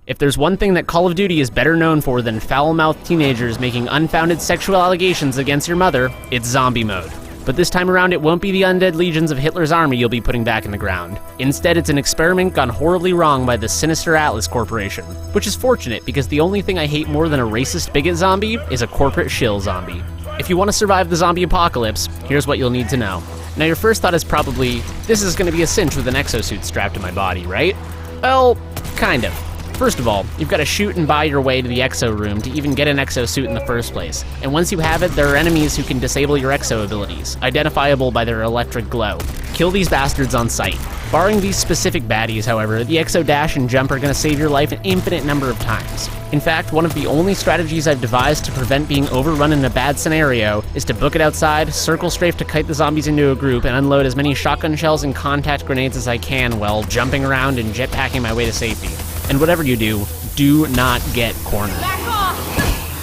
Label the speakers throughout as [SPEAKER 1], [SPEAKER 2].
[SPEAKER 1] If there's one thing that Call of Duty is better known for than foul-mouthed teenagers making unfounded sexual allegations against your mother, it's zombie mode. But this time around, it won't be the undead legions of Hitler's army you'll be putting back in the ground. Instead, it's an experiment gone horribly wrong by the sinister Atlas Corporation, which is fortunate because the only thing I hate more than a racist bigot zombie is a corporate shill zombie. If you want to survive the zombie apocalypse, here's what you'll need to know. Now your first thought is probably, this is going to be a cinch with an exosuit strapped to my body, right? Well, kind of. First of all, you've got to shoot and buy your way to the Exo room to even get an exosuit in the first place. And once you have it, there are enemies who can disable your Exo abilities, identifiable by their electric glow. Kill these bastards on sight. Barring these specific baddies, however, the Exo dash and jump are going to save your life an infinite number of times. In fact, one of the only strategies I've devised to prevent being overrun in a bad scenario is to book it outside, circle strafe to kite the zombies into a group, and unload as many shotgun shells and contact grenades as I can while jumping around and jetpacking my way to safety. And whatever you do not get cornered.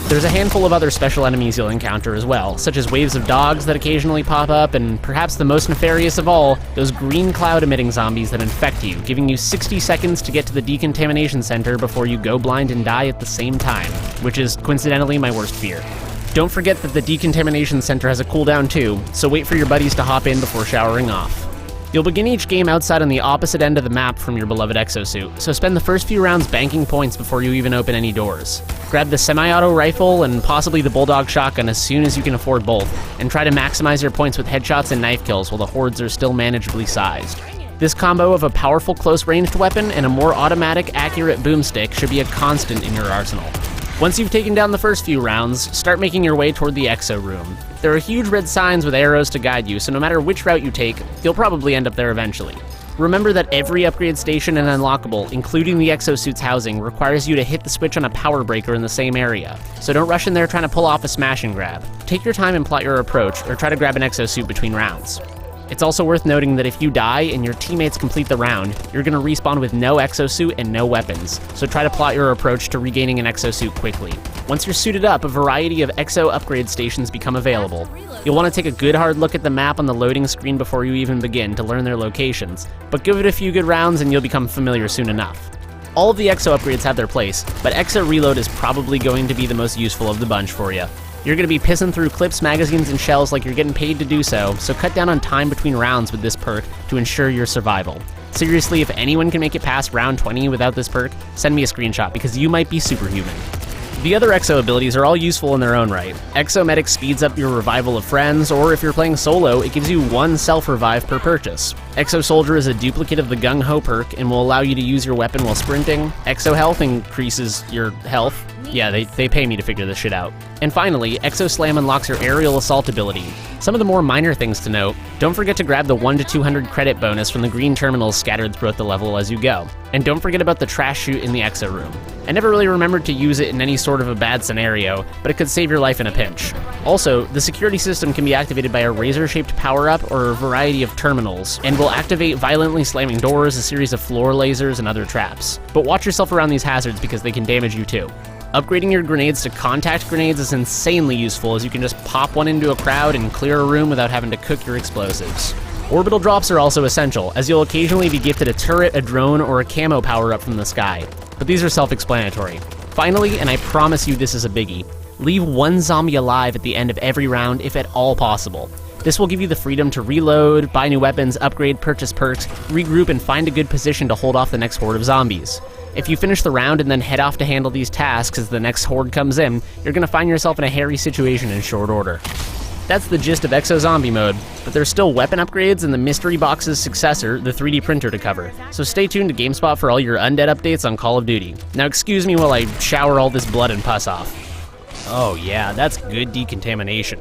[SPEAKER 1] There's a handful of other special enemies you'll encounter as well, such as waves of dogs that occasionally pop up, and perhaps the most nefarious of all, those green cloud-emitting zombies that infect you, giving you 60 seconds to get to the decontamination center before you go blind and die at the same time, which is coincidentally my worst fear. Don't forget that the decontamination center has a cooldown too, so wait for your buddies to hop in before showering off. You'll begin each game outside on the opposite end of the map from your beloved exosuit, so spend the first few rounds banking points before you even open any doors. Grab the semi-auto rifle and possibly the bulldog shotgun as soon as you can afford both, and try to maximize your points with headshots and knife kills while the hordes are still manageably sized. This combo of a powerful close-ranged weapon and a more automatic, accurate boomstick should be a constant in your arsenal. Once you've taken down the first few rounds, start making your way toward the Exo room. There are huge red signs with arrows to guide you, so no matter which route you take, you'll probably end up there eventually. Remember that every upgrade station and unlockable, including the exosuit's housing, requires you to hit the switch on a power breaker in the same area, so don't rush in there trying to pull off a smash and grab. Take your time and plot your approach, or try to grab an exosuit between rounds. It's also worth noting that if you die and your teammates complete the round, you're going to respawn with no exosuit and no weapons, so try to plot your approach to regaining an exosuit quickly. Once you're suited up, a variety of exo upgrade stations become available. You'll want to take a good hard look at the map on the loading screen before you even begin to learn their locations, but give it a few good rounds and you'll become familiar soon enough. All of the exo upgrades have their place, but exo reload is probably going to be the most useful of the bunch for you. You're going to be pissing through clips, magazines, and shells like you're getting paid to do so cut down on time between rounds with this perk to ensure your survival. Seriously, if anyone can make it past round 20 without this perk, send me a screenshot because you might be superhuman. The other Exo abilities are all useful in their own right. Exo Medic speeds up your revival of friends, or if you're playing solo, it gives you 1 self-revive per purchase. Exo Soldier is a duplicate of the Gung Ho perk and will allow you to use your weapon while sprinting. Exo Health increases your health. Yeah, they pay me to figure this shit out. And finally, Exo Slam unlocks your aerial assault ability. Some of the more minor things to note, don't forget to grab the 1 to 200 credit bonus from the green terminals scattered throughout the level as you go. And don't forget about the trash chute in the Exo room. I never really remembered to use it in any sort of a bad scenario, but it could save your life in a pinch. Also, the security system can be activated by a razor-shaped power-up or a variety of terminals, and will activate violently slamming doors, a series of floor lasers, and other traps. But watch yourself around these hazards because they can damage you too. Upgrading your grenades to contact grenades is insanely useful as you can just pop one into a crowd and clear a room without having to cook your explosives. Orbital drops are also essential, as you'll occasionally be gifted a turret, a drone, or a camo power-up from the sky. But these are self-explanatory. Finally, and I promise you this is a biggie, leave 1 zombie alive at the end of every round if at all possible. This will give you the freedom to reload, buy new weapons, upgrade, purchase perks, regroup, and find a good position to hold off the next horde of zombies. If you finish the round and then head off to handle these tasks as the next horde comes in, you're going to find yourself in a hairy situation in short order. That's the gist of Exo Zombie mode, but there's still weapon upgrades and the mystery box's successor, the 3D printer, to cover. So stay tuned to GameSpot for all your undead updates on Call of Duty. Now excuse me while I shower all this blood and pus off. Oh yeah, that's good decontamination.